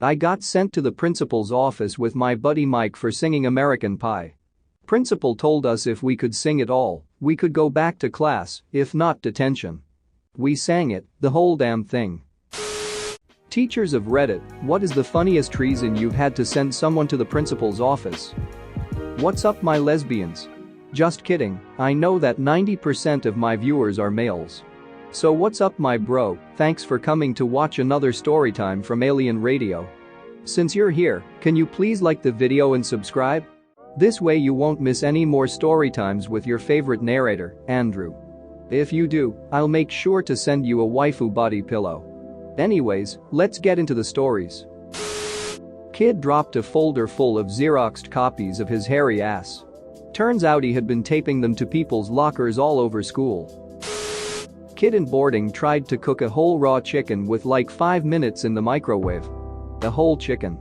I got sent to the principal's office with my buddy Mike for singing American Pie. Principal told us if we could sing it all, we could go back to class, if not detention. We sang it, the whole damn thing. Teachers of Reddit, what is the funniest reason you've had to send someone to the principal's office? What's up, my lesbians? Just kidding, I know that 90% of my viewers are males. So what's up, my bro? Thanks for coming to watch another storytime from Alien Radio. Since you're here, can you please like the video and subscribe? This way you won't miss any more storytimes with your favorite narrator, Andrew. If you do, I'll make sure to send you a waifu body pillow. Anyways, let's get into the stories. Kid dropped a folder full of Xeroxed copies of his hairy ass. Turns out he had been taping them to people's lockers all over school. Kid in boarding tried to cook a whole raw chicken with like 5 minutes in the microwave. The whole chicken.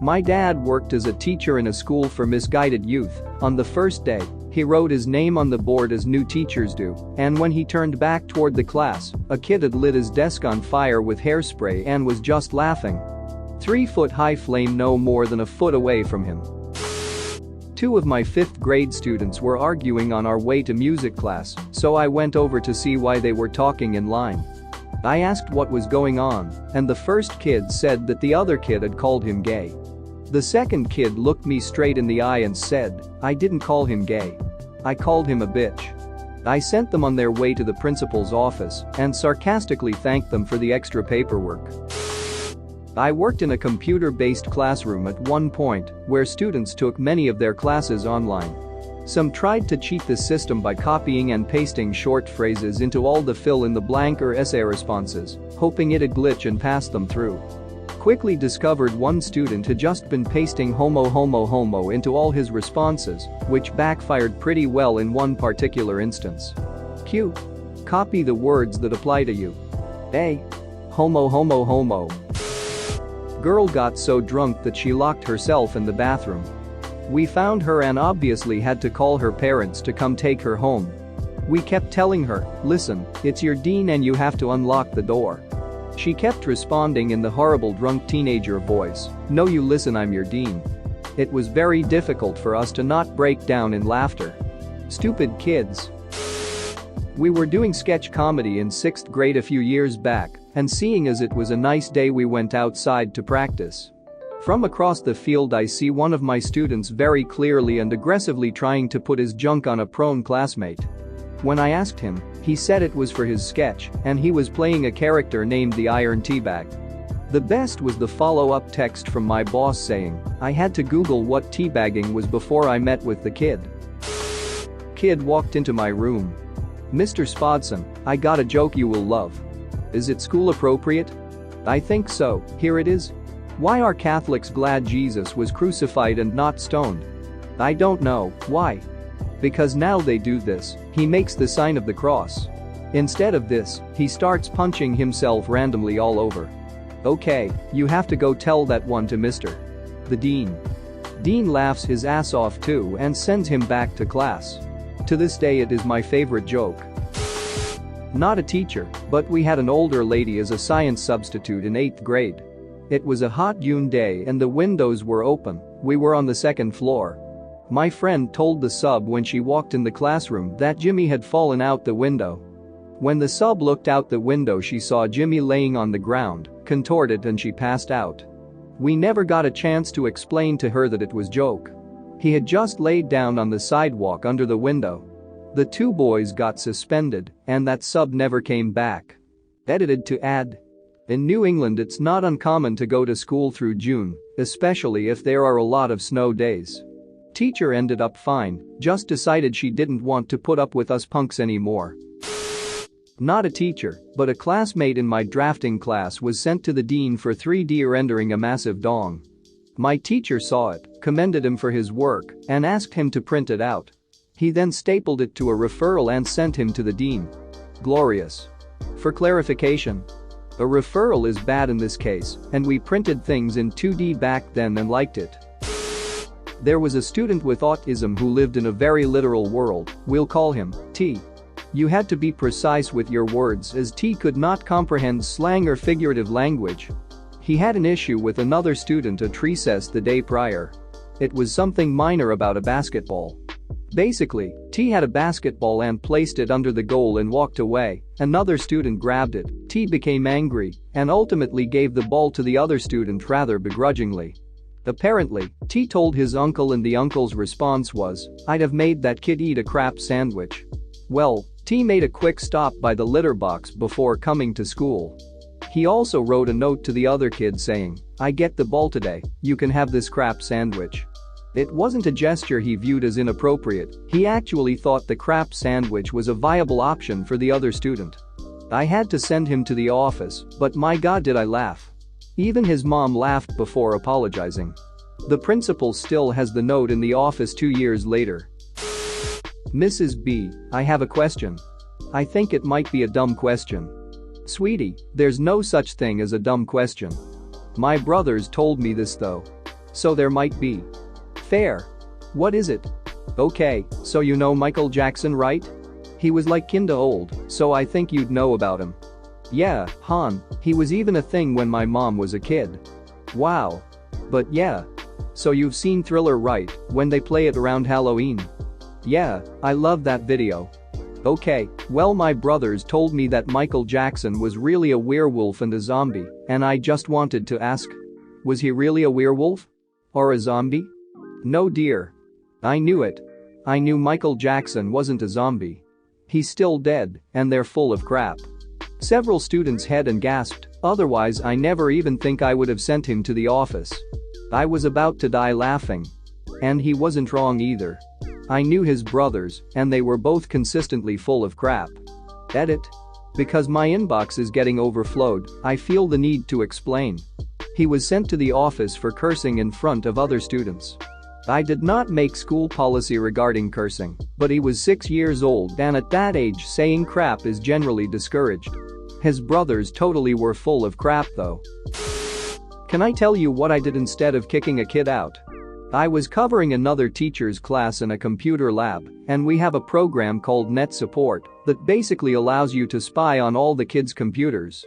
My dad worked as a teacher in a school for misguided youth. On the first day, he wrote his name on the board as new teachers do, and when he turned back toward the class, a kid had lit his desk on fire with hairspray and was just laughing. 3-foot-high flame no more than a foot away from him. 2 of my 5th grade students were arguing on our way to music class, so I went over to see why they were talking in line. I asked what was going on, and the first kid said that the other kid had called him gay. The second kid looked me straight in the eye and said, "I didn't call him gay. I called him a bitch." I sent them on their way to the principal's office and sarcastically thanked them for the extra paperwork. I worked in a computer-based classroom at one point where students took many of their classes online. Some tried to cheat the system by copying and pasting short phrases into all the fill-in-the-blank or essay responses, hoping it'd glitch and pass them through. Quickly discovered one student had just been pasting homo into all his responses, which backfired pretty well in one particular instance. Q. Copy the words that apply to you. A. Homo. Girl got so drunk that she locked herself in the bathroom. We found her and obviously had to call her parents to come take her home. We kept telling her, "Listen, it's your dean and you have to unlock the door." She kept responding in the horrible drunk teenager voice, "No, you listen, I'm your dean." It was very difficult for us to not break down in laughter. Stupid kids. We were doing sketch comedy in 6th grade a few years back, and seeing as it was a nice day we went outside to practice. From across the field I see one of my students very clearly and aggressively trying to put his junk on a prone classmate. When I asked him, he said it was for his sketch and he was playing a character named the Iron Teabag. The best was the follow-up text from my boss saying, I had to Google what teabagging was before I met with the kid. Kid walked into my room. "Mr. Spodson, I got a joke you will love. Is it school appropriate?" "I think so, here it is. Why are Catholics glad Jesus was crucified and not stoned?" "I don't know, why?" "Because now they do this, he makes the sign of the cross. Instead of this, he starts punching himself randomly all over." "Okay, you have to go tell that one to Mr. the Dean." Dean laughs his ass off too and sends him back to class. To this day it is my favorite joke. Not a teacher, but we had an older lady as a science substitute in 8th grade. It was a hot June day and the windows were open. We were on the 2nd floor. My friend told the sub when she walked in the classroom that Jimmy had fallen out the window. When the sub looked out the window she saw Jimmy laying on the ground, contorted, and she passed out. We never got a chance to explain to her that it was joke. He had just laid down on the sidewalk under the window. The 2 boys got suspended and that sub never came back. Edited to add. In New England it's not uncommon to go to school through June, especially if there are a lot of snow days. Teacher ended up fine, just decided she didn't want to put up with us punks anymore. Not a teacher, but a classmate in my drafting class was sent to the dean for 3D rendering a massive dong. My teacher saw it, commended him for his work, and asked him to print it out. He then stapled it to a referral and sent him to the dean. Glorious. For clarification, a referral is bad in this case, and we printed things in 2D back then and liked it. There was a student with autism who lived in a very literal world, we'll call him T. You had to be precise with your words as T could not comprehend slang or figurative language. He had an issue with another student at recess the day prior. It was something minor about a basketball. Basically, T had a basketball and placed it under the goal and walked away. Another student grabbed it, T became angry, and ultimately gave the ball to the other student rather begrudgingly. Apparently, T told his uncle and the uncle's response was, "I'd have made that kid eat a crap sandwich." Well, T made a quick stop by the litter box before coming to school. He also wrote a note to the other kid saying, "I get the ball today, you can have this crap sandwich." It wasn't a gesture he viewed as inappropriate, he actually thought the crap sandwich was a viable option for the other student. I had to send him to the office, but my god did I laugh. Even his mom laughed before apologizing. The principal still has the note in the office 2 years later. Mrs. B, I have a question. I think it might be a dumb question. Sweetie, there's no such thing as a dumb question. My brothers told me this though. So there might be. Fair. What is it? Okay, so you know Michael Jackson, right? He was like kinda old, so I think you'd know about him. Yeah, Han, he was even a thing when my mom was a kid. Wow. But yeah. So you've seen Thriller, right, when they play it around Halloween? Yeah, I love that video. Okay, well my brothers told me that Michael Jackson was really a werewolf and a zombie, and I just wanted to ask. Was he really a werewolf? Or a zombie? No dear. I knew it. I knew Michael Jackson wasn't a zombie. He's still dead, and they're full of crap. Several students had and gasped, otherwise I never even think I would have sent him to the office. I was about to die laughing. And he wasn't wrong either. I knew his brothers, and they were both consistently full of crap. Edit. Because my inbox is getting overflowed, I feel the need to explain. He was sent to the office for cursing in front of other students. I did not make school policy regarding cursing, but he was 6 years old and at that age saying crap is generally discouraged. His brothers totally were full of crap though. Can I tell you what I did instead of kicking a kid out? I was covering another teacher's class in a computer lab, and we have a program called Net Support that basically allows you to spy on all the kids' computers.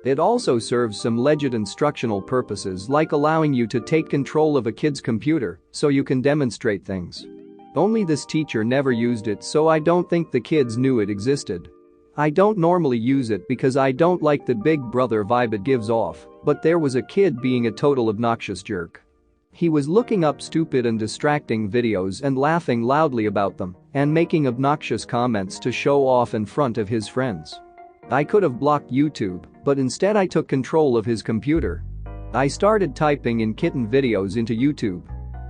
It also serves some legit instructional purposes like allowing you to take control of a kid's computer so you can demonstrate things. Only this teacher never used it, so I don't think the kids knew it existed. I don't normally use it because I don't like the big brother vibe it gives off, but there was a kid being a total obnoxious jerk. He was looking up stupid and distracting videos and laughing loudly about them and making obnoxious comments to show off in front of his friends. I could have blocked YouTube, but instead I took control of his computer. I started typing in kitten videos into YouTube.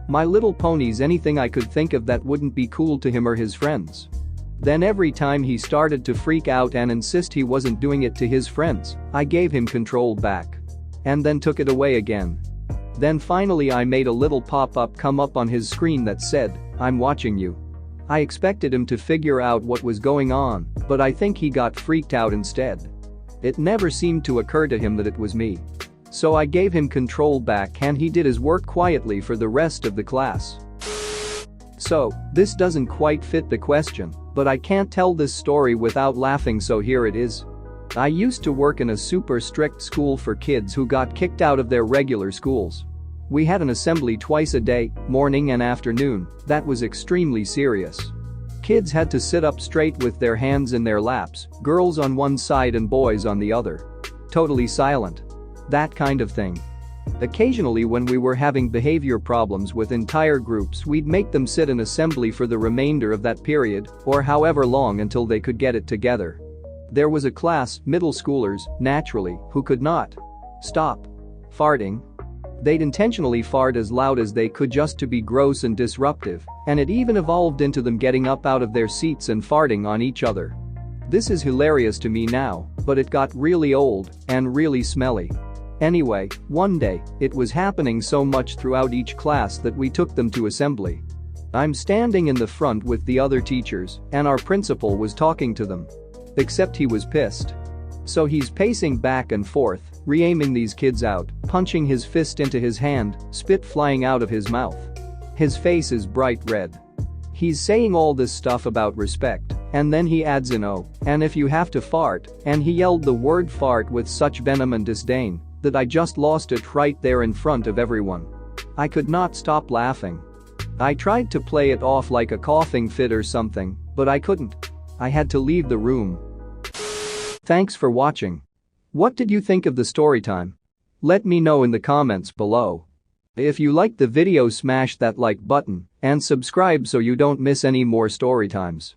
My Little Ponies, anything I could think of that wouldn't be cool to him or his friends. Then every time he started to freak out and insist he wasn't doing it to his friends, I gave him control back. And then took it away again. Then finally I made a little pop-up come up on his screen that said, "I'm watching you." I expected him to figure out what was going on, but I think he got freaked out instead. It never seemed to occur to him that it was me. So I gave him control back and he did his work quietly for the rest of the class. So, this doesn't quite fit the question, but I can't tell this story without laughing, so here it is. I used to work in a super strict school for kids who got kicked out of their regular schools. We had an assembly twice a day, morning and afternoon, that was extremely serious. Kids had to sit up straight with their hands in their laps, girls on one side and boys on the other. Totally silent. That kind of thing. Occasionally when we were having behavior problems with entire groups, we'd make them sit in assembly for the remainder of that period, or however long until they could get it together. There was a class, middle schoolers, naturally, who could not stop farting. They'd intentionally fart as loud as they could just to be gross and disruptive, and it even evolved into them getting up out of their seats and farting on each other. This is hilarious to me now, but it got really old and really smelly. Anyway, one day, it was happening so much throughout each class that we took them to assembly. I'm standing in the front with the other teachers, and our principal was talking to them. Except he was pissed. So he's pacing back and forth, re-aiming these kids out, punching his fist into his hand, spit flying out of his mouth. His face is bright red. He's saying all this stuff about respect, and then he adds in "oh, and if you have to fart," and he yelled the word fart with such venom and disdain that I just lost it right there in front of everyone. I could not stop laughing. I tried to play it off like a coughing fit or something, but I couldn't. I had to leave the room. Thanks for watching. What did you think of the story time? Let me know in the comments below. If you liked the video, smash that like button and subscribe so you don't miss any more story times.